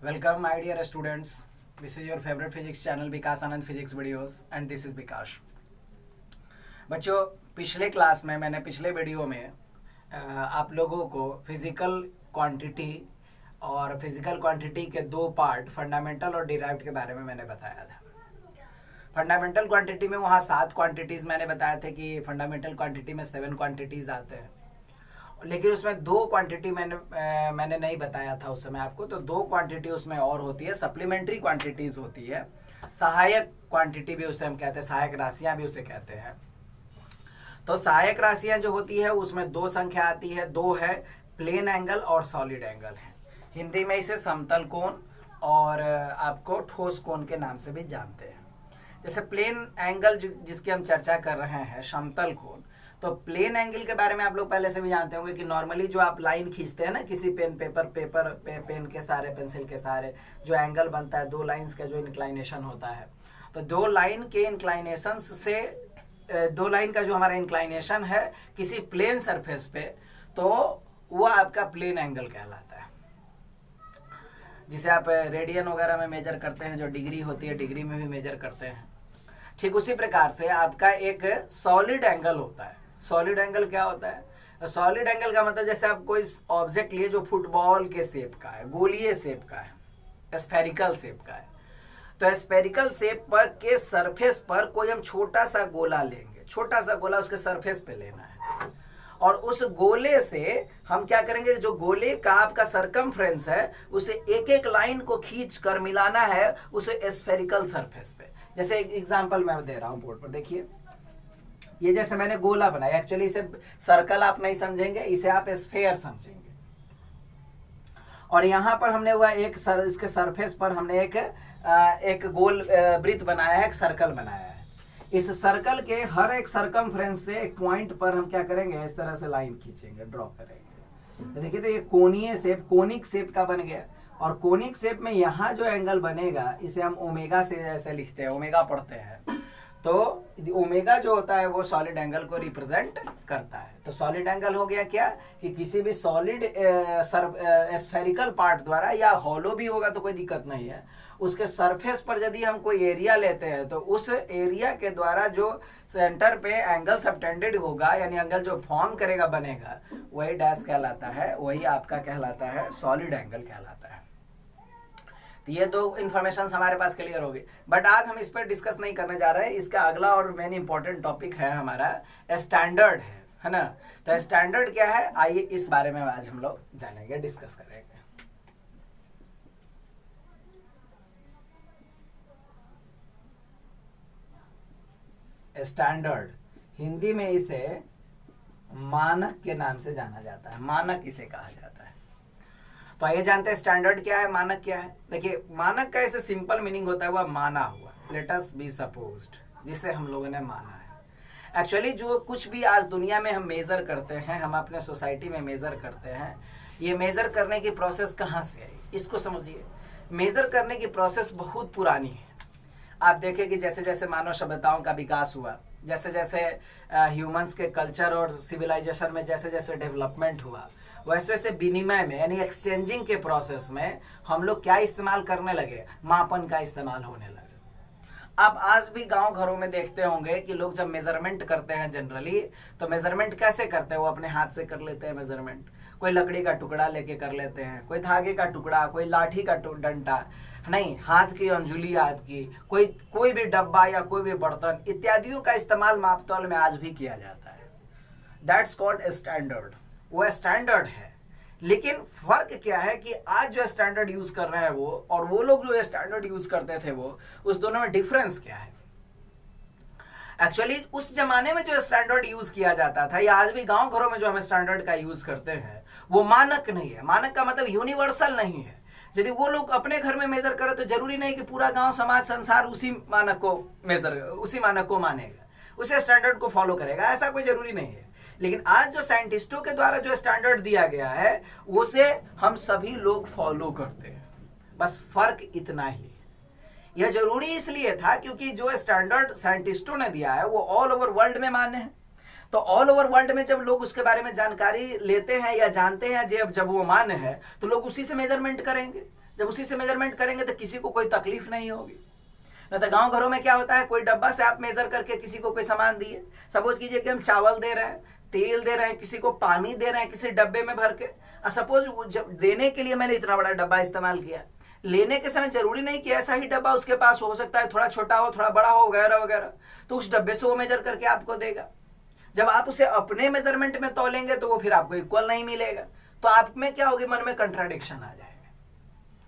Welcome, my dear students. This is your favorite physics channel, Vikas Anand Physics Videos, and this is Vikas. बच्चों, पिछले class में मैंने पिछले video में आप लोगों को फिजिकल क्वांटिटी और फिजिकल क्वांटिटी के दो पार्ट फंडामेंटल और डिराइव्ड के बारे में मैंने बताया था। फंडामेंटल क्वांटिटी में वहाँ 7 क्वांटिटीज़ मैंने बताए थे कि फंडामेंटल क्वांटिटी में 7 क्वांटिटीज़ आते हैं, लेकिन उसमें 2 क्वांटिटी मैंने नहीं बताया था उस समय आपको। तो 2 क्वांटिटी उसमें और होती है, सप्लीमेंट्री क्वांटिटीज़ होती है, सहायक क्वांटिटी भी उसे हम कहते हैं, सहायक राशियाँ भी उसे कहते हैं। तो सहायक राशियाँ जो होती है उसमें 2 संख्या आती है, 2 है प्लेन एंगल और सॉलिड एंगल है। हिंदी में इसे समतल कोण और आपको ठोस कोण के नाम से भी जानते हैं। जैसे प्लेन एंगल जिसकी हम चर्चा कर रहे हैं, समतल कोण, तो प्लेन एंगल के बारे में आप लोग पहले से भी जानते होंगे कि नॉर्मली जो आप लाइन खींचते हैं ना किसी पेन के सहारे, पेंसिल के सहारे, जो एंगल बनता है 2 लाइंस का जो इंक्लाइनेशन होता है, तो 2 लाइन के इंक्लाइनेशन से 2 लाइन का जो हमारा इंक्लाइनेशन है किसी प्लेन सरफेस पे, तो वो आपका प्लेन एंगल कहलाता है, जिसे आप रेडियन वगैरह में मेजर करते हैं, जो डिग्री होती है डिग्री में भी मेजर करते हैं। ठीक उसी प्रकार से आपका एक सॉलिड एंगल होता है। सॉलिड एंगल क्या होता है? सॉलिड एंगल का मतलब जैसे आप कोई ऑब्जेक्ट लिए जो फुटबॉल के शेप का है, गोलीय शेप का है, स्फेरिकल शेप का है, तो स्फेरिकल शेप पर के सरफेस पर कोई हम छोटा सा गोला लेंगे, छोटा सा गोला उसके सरफेस पे लेना है, और उस गोले से हम क्या करेंगे, जो गोले का आपका सरकमफ्रेंस है उसे एक एक लाइन को खींच कर मिलाना है उसे स्फेरिकल सरफेस पे। जैसे एक एग्जांपल मैं दे रहा हूं बोर्ड पर, देखिए ये जैसे मैंने गोला बनाया, एक्चुअली इसे सर्कल आप नहीं समझेंगे, इसे आप स्फेयर समझेंगे। और यहाँ पर हमने हुआ इसके सरफेस पर हमने एक गोल वृत्त बनाया है, एक सर्कल बनाया है। इस सर्कल के हर एक सरकमफ्रेंस से एक पॉइंट पर हम क्या करेंगे, इस तरह से लाइन खींचेंगे, ड्रॉ करेंगे। तो देखिए, तो ये कोणीय शेप, कोनिक शेप का बन गया। और कोनिक शेप में यहाँ जो एंगल बनेगा इसे हम ओमेगा से ऐसे लिखते हैं, ओमेगा पढ़ते हैं। तो ओमेगा जो होता है वो सॉलिड एंगल को रिप्रेजेंट करता है। तो सॉलिड एंगल हो गया क्या कि किसी भी सॉलिड स्फेरिकल पार्ट द्वारा, या हॉलो भी होगा तो कोई दिक्कत नहीं है, उसके सरफेस पर यदि हम कोई एरिया लेते हैं तो उस एरिया के द्वारा जो सेंटर पे एंगल सबटेंडेड होगा, यानी एंगल जो फॉर्म करेगा, बनेगा, वही डैश कहलाता है, वही आपका कहलाता है सॉलिड एंगल कहलाता है। तो ये 2 इन्फॉर्मेशन हमारे पास क्लियर होगी, बट आज हम इस पर डिस्कस नहीं करने जा रहे हैं। इसका अगला और मेन इंपॉर्टेंट टॉपिक है हमारा स्टैंडर्ड है ना। तो स्टैंडर्ड क्या है, आइए इस बारे में आज हम लोग जानेंगे, डिस्कस करेंगे। स्टैंडर्ड, हिंदी में इसे मानक के नाम से जाना जाता है, मानक इसे कहा जाता है। तो आइए जानते हैं स्टैंडर्ड क्या है, मानक क्या है। देखिए, मानक का ऐसे सिंपल मीनिंग होता है, वह माना हुआ, लेट अस बी सपोज्ड, जिसे हम लोगों ने माना है। एक्चुअली जो कुछ भी आज दुनिया में हम मेजर करते हैं, हम अपने सोसाइटी में मेजर करते हैं, ये मेजर करने की प्रोसेस कहाँ से आई, इसको समझिए। मेजर करने की प्रोसेस बहुत पुरानी है। आप देखें कि जैसे जैसे मानव सभ्यताओं का विकास हुआ, जैसे जैसे ह्यूमंस के कल्चर और सिविलाइजेशन में जैसे जैसे डेवलपमेंट हुआ, वैसे वैसे विनिमय में, यानी एक्सचेंजिंग के प्रोसेस में हम लोग क्या इस्तेमाल करने लगे, मापन का इस्तेमाल होने लगे। आप आज भी गांव घरों में देखते होंगे कि लोग जब मेजरमेंट करते हैं जनरली, तो मेजरमेंट कैसे करते हैं, वो अपने हाथ से कर लेते हैं मेजरमेंट। कोई लकड़ी का टुकड़ा लेके कर लेते हैं, कोई धागे का टुकड़ा, कोई लाठी का डंडा, नहीं, हाथ की अंजुली आपकी, कोई भी डब्बा या कोई भी बर्तन इत्यादियों का इस्तेमाल मापतौल में आज भी किया जाता है। दैट्स कॉल्ड स्टैंडर्ड, वो स्टैंडर्ड है। लेकिन फर्क क्या है कि आज जो स्टैंडर्ड यूज कर रहे हैं वो, और वो लोग जो स्टैंडर्ड यूज करते थे वो, उस दोनों में डिफरेंस क्या है। एक्चुअली उस जमाने में जो स्टैंडर्ड यूज किया जाता था, या आज भी गांव घरों में जो हम स्टैंडर्ड का यूज करते हैं, वो मानक नहीं है। मानक का मतलब यूनिवर्सल नहीं है। यदि वो लोग अपने घर में मेजर करें तो जरूरी नहीं कि पूरा गांव समाज संसार उसी मानक को मानेगा, उसे स्टैंडर्ड को फॉलो करेगा, ऐसा कोई जरूरी नहीं है। लेकिन आज जो साइंटिस्टों के द्वारा जो स्टैंडर्ड दिया गया है उसे हम सभी लोग फॉलो करते हैं, बस फर्क इतना ही। यह जरूरी इसलिए था क्योंकि जो स्टैंडर्ड साइंटिस्टों ने दिया है वो ऑल ओवर वर्ल्ड में मान्य है। तो ऑल ओवर वर्ल्ड में जब लोग उसके बारे में जानकारी लेते हैं या जानते हैं, जब वो मान्य है तो लोग उसी से मेजरमेंट करेंगे। जब उसी से मेजरमेंट करेंगे तो किसी को कोई तकलीफ नहीं होगी। नहीं तो गांव घरों में क्या होता है, कोई डब्बा से आप मेजर करके किसी को कोई सामान दिए, सपोज कीजिए कि हम चावल दे रहे हैं, तेल दे रहे हैं, किसी को पानी दे रहे हैं किसी डब्बे में भर के, और सपोज जब देने के लिए मैंने इतना बड़ा डब्बा इस्तेमाल किया, लेने के समय जरूरी नहीं कि ऐसा ही डब्बा उसके पास हो सकता है, थोड़ा छोटा हो थोड़ा बड़ा हो वगैरह वगैरह, तो उस डब्बे से वो मेजर करके आपको देगा। जब आप उसे अपने मेजरमेंट में तोलेंगे तो वो फिर आपको इक्वल नहीं मिलेगा, तो आप में क्या होगी, मन में कंट्राडिक्शन आ जाएगा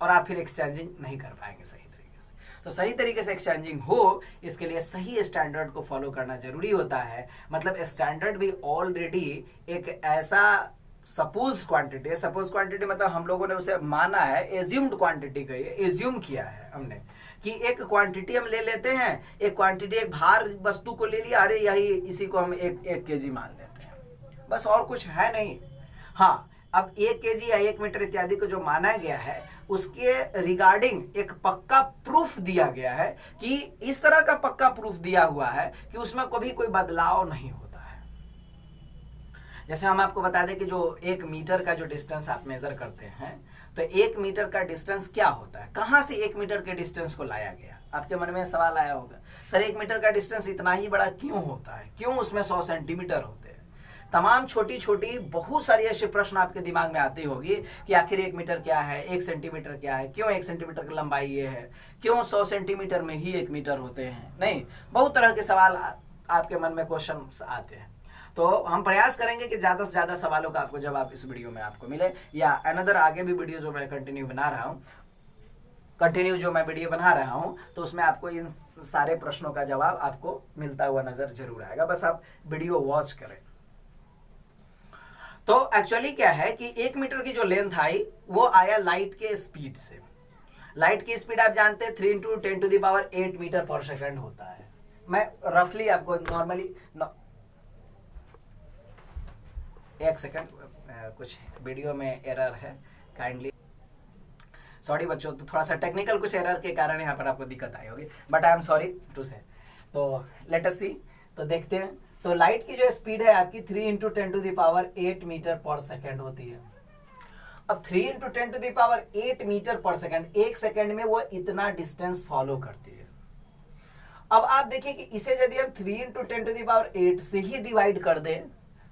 और आप फिर एक्सचेंजिंग नहीं कर पाएंगे सही तरीके से। तो सही तरीके से एक्सचेंजिंग हो, इसके लिए सही स्टैंडर्ड को फॉलो करना जरूरी होता है। मतलब स्टैंडर्ड भी ऑलरेडी एक ऐसा सपोज क्वांटिटी मतलब हम लोगों ने उसे माना है, एज्यूम्ड क्वांटिटी का, एज्यूम किया है हमने कि एक क्वांटिटी हम ले लेते हैं, एक क्वांटिटी एक भार वस्तु को ले लिया, अरे यही इसी को हम एक केजी मान लेते हैं, बस और कुछ है नहीं। हाँ, अब 1 केजी या 1 मीटर इत्यादि को जो माना गया है उसके रिगार्डिंग एक पक्का प्रूफ दिया गया है कि इस तरह का पक्का प्रूफ दिया हुआ है कि उसमें कभी कोई बदलाव नहीं होता है। जैसे हम आपको बता दें कि जो 1 मीटर का जो डिस्टेंस आप मेजर करते हैं, तो 1 मीटर का डिस्टेंस क्या होता है, कहां से 1 मीटर के डिस्टेंस को लाया गया, आपके मन में सवाल आया होगा, सर 1 मीटर का डिस्टेंस इतना ही बड़ा क्यों होता है, क्यों उसमें 100 सेंटीमीटर होते हैं। तमाम छोटी छोटी बहुत सारी ऐसे प्रश्न आपके दिमाग में आती होगी कि आखिर 1 मीटर क्या है, 1 सेंटीमीटर क्या है, क्यों 1 सेंटीमीटर की लंबाई ये है, क्यों 100 सेंटीमीटर में ही 1 मीटर होते हैं। नहीं, बहुत तरह के सवाल आपके मन में क्वेश्चन आते हैं। तो हम प्रयास करेंगे कि ज़्यादा से ज़्यादा सवालों का आपको जवाब इस वीडियो में आपको मिले, या अनदर आगे भी वीडियो जो मैं कंटिन्यू बना रहा हूँ तो उसमें आपको इन सारे प्रश्नों का जवाब आपको मिलता हुआ नजर जरूर आएगा, बस आप वीडियो वॉच करें। तो एक्चुअली क्या है कि 1 मीटर की जो लेंथ आई वो आया लाइट के स्पीड से। लाइट की स्पीड आप जानते हैं 3 × 10⁸ मीटर पर सेकंड होता है। मैं रफली आपको नॉर्मली 1 सेकंड, कुछ वीडियो में एरर है, काइंडली सॉरी बच्चों, तो थोड़ा सा टेक्निकल कुछ एरर के कारण यहाँ पर आपको दिक्कत आई होगी, but I am sorry to say. तो लेट अस सी, तो देखते हैं। तो लाइट की जो स्पीड है आपकी 3 × 10⁸ मीटर पर सेकंड होती है। अब 3 × 10⁸ मीटर पर सेकंड, 1 सेकंड में वो इतना डिस्टेंस फॉलो करती है। अब आप देखिए कि इसे यदि हम 3 × 10⁸ से ही डिवाइड कर दें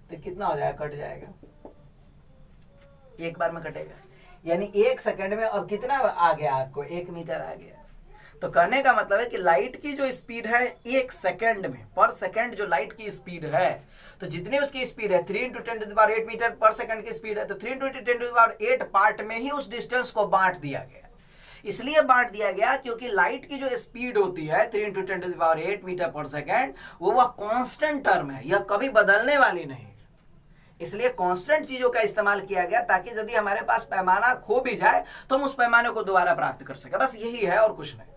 तो कितना हो जाएगा, कट जाएगा, एक बार में कटेगा, यानी 1 सेकंड में अब कितना आ गया आपको, 1 मीटर आ गया। तो कहने का मतलब है कि लाइट की जो स्पीड है 1 सेकंड में, पर सेकंड जो लाइट की स्पीड है, तो जितनी उसकी स्पीड है 3 × 10⁸ मीटर पर सेकंड की स्पीड है, तो 3 × 10⁸ पार्ट में ही उस डिस्टेंस को बांट दिया गया। इसलिए बांट दिया गया क्योंकि लाइट की जो स्पीड होती है 3 × 10⁸ मीटर पर सेकंड, वह कांस्टेंट टर्म है, यह कभी बदलने वाली नहीं। इसलिए कांस्टेंट चीजों का इस्तेमाल किया गया ताकि यदि हमारे पास पैमाना खो भी जाए तो हम उस पैमाने को दोबारा प्राप्त कर सके, बस यही है और कुछ नहीं।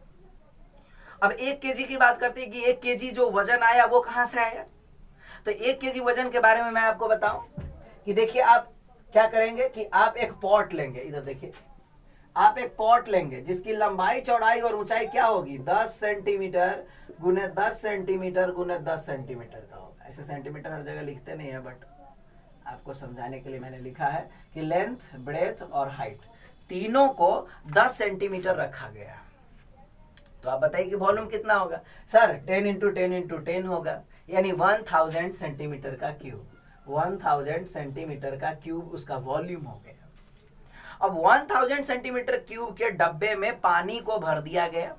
अब 1 केजी की बात करते हैं कि 1 केजी जो वजन आया वो कहां से आया। तो 1 केजी वजन के बारे में मैं आपको बताऊं कि देखिए, आप क्या करेंगे कि आप एक पॉट लेंगे, इधर देखिए, आप एक पॉट लेंगे जिसकी लंबाई चौड़ाई और ऊंचाई क्या होगी, 10 सेंटीमीटर × 10 सेंटीमीटर × 10 सेंटीमीटर का होगा। ऐसे सेंटीमीटर हर जगह लिखते नहीं है, बट आपको समझाने के लिए मैंने लिखा है कि लेंथ, ब्रेथ और हाइट तीनों को 10 सेंटीमीटर रखा गया। तो आप बताइए कि वॉल्यूम कितना होगा, सर 10 × 10 × 10 होगा, यानी 1000 सेंटीमीटर का क्यूब, 1000 सेंटीमीटर का क्यूब उसका वॉल्यूम हो गया। अब 1000 सेंटीमीटर क्यूब के डब्बे में पानी को भर दिया गया,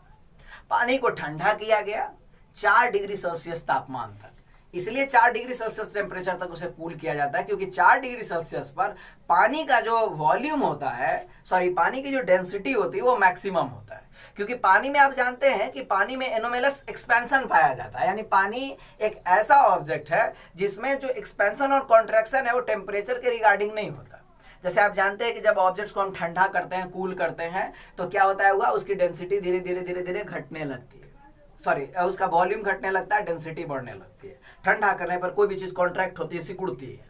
पानी को ठंडा किया गया 4 डिग्री सेल्सियस तापमान तक। इसलिए 4 डिग्री सेल्सियस टेम्परेचर तक उसे कूल किया जाता है क्योंकि 4 डिग्री सेल्सियस पर पानी का जो वॉल्यूम होता है, पानी की जो डेंसिटी होती है वो मैक्सिमम होता है। क्योंकि पानी में आप जानते हैं कि पानी में एनोमेलस एक्सपेंशन पाया जाता है, यानी पानी एक ऐसा ऑब्जेक्ट है जिसमें जो एक्सपेंशन और कॉन्ट्रैक्शन है वो टेम्परेचर के रिगार्डिंग नहीं होता। जैसे आप जानते हैं कि जब ऑब्जेक्ट्स को हम ठंडा करते हैं, कूल करते हैं, तो क्या होता है, हुआ उसकी डेंसिटी धीरे धीरे घटने लगती है, उसका वॉल्यूम घटने लगता है, डेंसिटी बढ़ने लगती है। ठंडा करने पर कोई भी चीज कॉन्ट्रैक्ट होती है, सिकुड़ती है।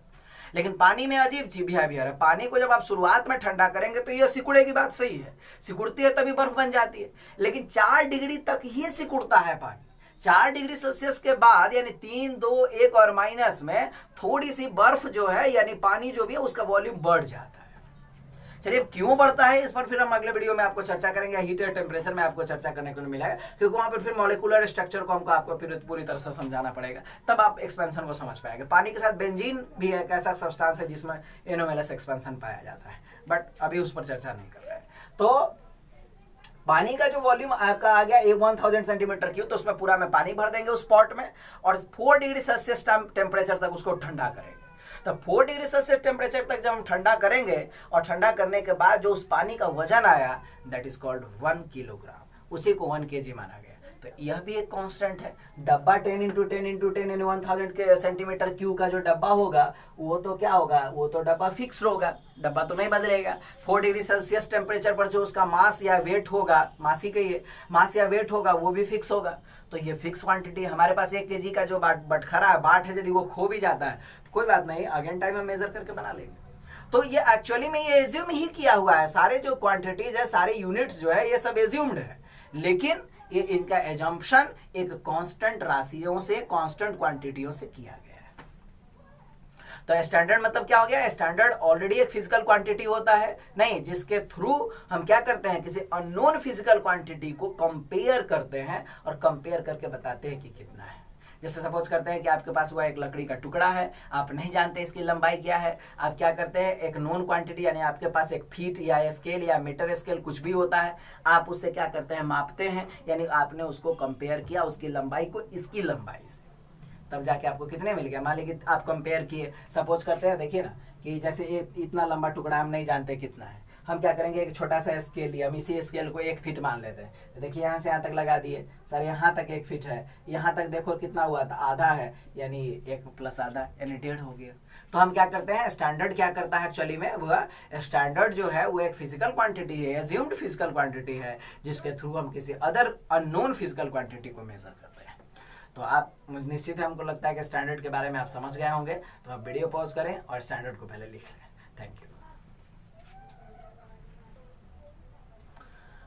लेकिन पानी में अजीब सी बिहेवियर है, पानी को जब आप शुरुआत में ठंडा करेंगे तो ये सिकुड़े की बात सही है, सिकुड़ती है तभी बर्फ बन जाती है, लेकिन 4 डिग्री तक ही सिकुड़ता है पानी। 4 डिग्री सेल्सियस के बाद यानी 3, 2, 1 और माइनस में थोड़ी सी बर्फ जो है यानी पानी जो भी है उसका वॉल्यूम बढ़ जाता है। चलिए क्यों बढ़ता है इस पर फिर हम अगले वीडियो में आपको चर्चा करेंगे, हीट और टेम्परेचर में आपको चर्चा करने को मिलेगा, क्योंकि वहां पर फिर मॉलिक्यूलर स्ट्रक्चर को हमको आपको फिर पूरी तरह से समझाना पड़ेगा, तब आप एक्सपेंशन को समझ पाएंगे। पानी के साथ बेंजीन भी एक ऐसा सब्सटेंस है जिसमें एनोमेलस एक्सपेंशन पाया जाता है, बट अभी उस पर चर्चा नहीं कर रहे हैं। तो पानी का जो वॉल्यूम आपका आ गया 1000 सेंटीमीटर क्यूब, तो उसमें पूरा में पानी भर देंगे उस पॉट में और 4 डिग्री सेल्सियस टेम्परेचर तक उसको ठंडा करेंगे। तो 4 डिग्री सेल्सियस टेम्परेचर तक जब हम ठंडा करेंगे और ठंडा करने के बाद जो उस पानी का वजन आया दैट इज कॉल्ड 1 किलोग्राम, उसी को 1 kg माना गया। तो यह भी एक कांस्टेंट है। डब्बा 10 × 10 × 10 यानी 1000 के सेंटीमीटर क्यूब का जो डब्बा होगा वो तो क्या होगा, वो तो डब्बा फिक्स होगा, डब्बा तो नहीं बदलेगा। 4 डिग्री सेल्सियस टेम्परेचर पर जो उसका मास या वेट होगा, मास ही कहिए, मास या वेट होगा वो भी फिक्स होगा। तो ये फिक्स क्वांटिटी, हमारे पास 1 kg का जो बटखरा है, बाट है, यदि वो खो भी जाता है तो कोई बात नहीं, अगेन टाइम में मेजर करके बना लेंगे। तो ये एक्चुअली में ये एज्यूम ही किया हुआ है, सारे जो क्वांटिटीज है, सारे यूनिट्स जो है ये सब एज्यूम्ड है, लेकिन ये इनका एजम्पशन एक कांस्टेंट राशियों से, कांस्टेंट क्वांटिटियों से किया गया है। तो स्टैंडर्ड मतलब क्या हो गया, स्टैंडर्ड ऑलरेडी एक फिजिकल क्वांटिटी होता है नहीं, जिसके थ्रू हम क्या करते हैं, किसी अननोन फिजिकल क्वांटिटी को कंपेयर करते हैं और कंपेयर करके बताते हैं कि कितना है। जैसे सपोज करते हैं कि आपके पास हुआ एक लकड़ी का टुकड़ा है, आप नहीं जानते इसकी लंबाई क्या है, आप क्या करते हैं, एक नोन क्वांटिटी यानी आपके पास एक फीट या स्केल या मीटर स्केल कुछ भी होता है, आप उससे क्या करते हैं, मापते हैं, यानी आपने उसको कंपेयर किया उसकी लंबाई को इसकी लंबाई से, तब जाके आपको कितने मिल गया। मान लीजिए आप कंपेयर किए, सपोज करते हैं, देखिए ना कि जैसे इतना लंबा टुकड़ा हम नहीं जानते कितना है, हम क्या करेंगे, एक छोटा सा स्केल लिया, हम इसी स्केल को 1 फीट मान लेते हैं। तो देखिए यहाँ से यहाँ तक लगा दिए, सर यहाँ तक 1 फीट है, यहाँ तक देखो कितना हुआ था, आधा है, यानी 1 + आधा यानी 1.5 हो गया। तो हम क्या करते हैं, स्टैंडर्ड क्या करता है एक्चुअली में, वह स्टैंडर्ड जो है वो एक फिजिकल क्वांटिटी है, एज्यूम्ड फिजिकल क्वांटिटी है, जिसके थ्रू हम किसी अदर अननोन फिजिकल क्वांटिटी को मेजर करते हैं। तो आप निश्चित है, हमको लगता है कि स्टैंडर्ड के बारे में आप समझ गए होंगे, तो आप वीडियो पॉज करें और स्टैंडर्ड को पहले लिख लें। Thank you.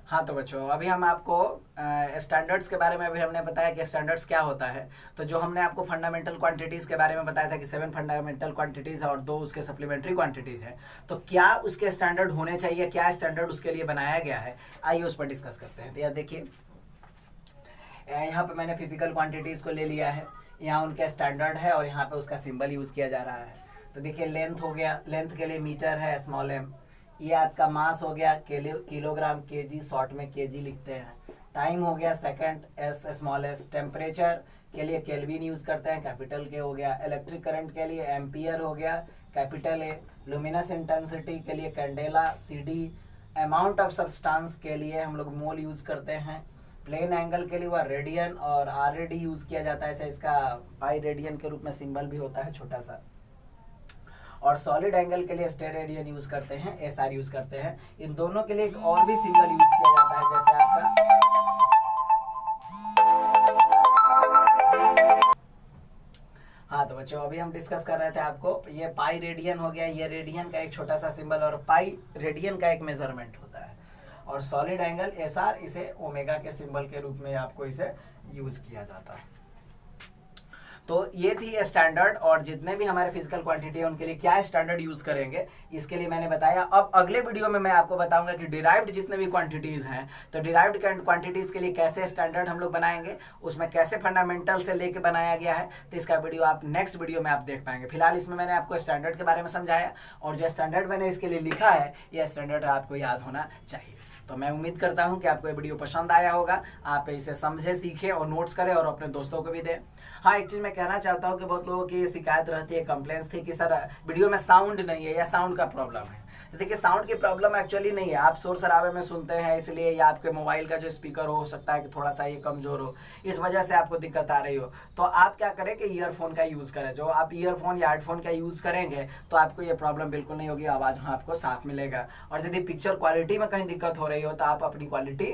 हाँ तो बच्चों, अभी हम आपको स्टैंडर्ड्स के बारे में, अभी हमने बताया कि स्टैंडर्ड्स क्या होता है। तो जो हमने आपको फंडामेंटल क्वांटिटीज़ के बारे में बताया था कि 7 फंडामेंटल क्वांटिटीज़ है और 2 उसके सप्लीमेंट्री क्वांटिटीज़ है, तो क्या उसके स्टैंडर्ड होने चाहिए, क्या स्टैंडर्ड उसके लिए बनाया गया है, आइए उस पर डिस्कस करते हैं। तो यह देखिए, यहाँ पे मैंने फिजिकल क्वांटिटीज़ को ले लिया है, यहाँ उनका स्टैंडर्ड है और यहाँ पे उसका सिंबल यूज़ किया जा रहा है। तो देखिए लेंथ हो गया, लेंथ के लिए मीटर है स्मॉल m, ये आपका मास हो गया किलोग्राम केजी, शॉर्ट में केजी लिखते हैं। टाइम हो गया second, S small S. Temperature के लिए केल्विन यूज करते हैं, कैपिटल के हो गया। इलेक्ट्रिक करंट के लिए एम्पियर हो गया, कैपिटल ए। लुमिनस इंटेंसिटी के लिए candela, CD। Amount of substance के लिए हम लोग मोल यूज करते हैं। प्लेन एंगल के लिए वह रेडियन और RAD यूज किया जाता है, ऐसे इसका पाई रेडियन के रूप में सिंबल भी होता है छोटा सा। और सॉलिड एंगल के लिए स्टेरेडियन यूज करते हैं, SR यूज करते हैं। इन दोनों के लिए एक और भी सिंबल यूज किया जाता है, जैसे आपका हाँ। तो बच्चों अभी हम डिस्कस कर रहे थे आपको, ये पाई रेडियन हो गया, ये रेडियन का एक छोटा सा सिंबल और पाई रेडियन का एक मेजरमेंट होता है। और सॉलिड एंगल SR, इसे ओमेगा के सिंबल के रूप में आपको इसे यूज किया जाता है। तो ये थी स्टैंडर्ड, और जितने भी हमारे फिजिकल क्वांटिटी है उनके लिए क्या स्टैंडर्ड यूज करेंगे इसके लिए मैंने बताया। अब अगले वीडियो में मैं आपको बताऊंगा कि डिराइव्ड जितने भी क्वांटिटीज हैं, तो डिराइव्ड क्वांटिटीज के लिए कैसे स्टैंडर्ड हम लोग बनाएंगे, उसमें कैसे फंडामेंटल से लेके बनाया गया है, तो इसका वीडियो आप नेक्स्ट वीडियो में आप देख पाएंगे। फिलहाल इसमें मैंने आपको स्टैंडर्ड के बारे में समझाया, और जो स्टैंडर्ड मैंने इसके लिए लिखा है, यह स्टैंडर्ड आपको याद होना चाहिए। तो मैं उम्मीद करता हूं कि आपको ये वीडियो पसंद आया होगा, आप इसे समझे, सीखे और नोट्स करें और अपने दोस्तों को भी दें। हाँ, एक चीज़ मैं कहना चाहता हूँ कि बहुत लोगों की शिकायत रहती है, कंप्लेंट्स थी कि सर वीडियो में साउंड नहीं है या साउंड का प्रॉब्लम है। तो देखिए, साउंड की प्रॉब्लम एक्चुअली नहीं है, आप शोर शराबे में सुनते हैं इसलिए, या आपके मोबाइल का जो स्पीकर हो सकता है कि थोड़ा सा ये कमज़ोर हो, इस वजह से आपको दिक्कत आ रही हो। तो आप क्या करें कि ईयरफोन का यूज़ करें। जो आप ईयरफोन या हेडफोन का यूज़ करेंगे तो आपको ये प्रॉब्लम बिल्कुल नहीं होगी, आवाज़ में आपको साफ मिलेगा। और यदि पिक्चर क्वालिटी में कहीं दिक्कत हो रही हो तो आप अपनी क्वालिटी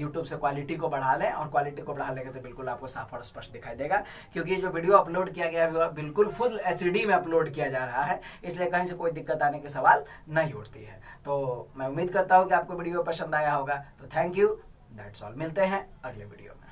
यूट्यूब से क्वालिटी को बढ़ा लें, और क्वालिटी को बढ़ा लेंगे तो बिल्कुल आपको साफ और स्पष्ट दिखाई देगा। क्योंकि जो वीडियो अपलोड किया गया है बिल्कुल फुल HD में अपलोड किया जा रहा है, इसलिए कहीं से कोई दिक्कत आने के सवाल नहीं उठती है। तो मैं उम्मीद करता हूँ कि आपको वीडियो पसंद आया होगा। तो थैंक यू, दैट्स ऑल। मिलते हैं अगले वीडियो में।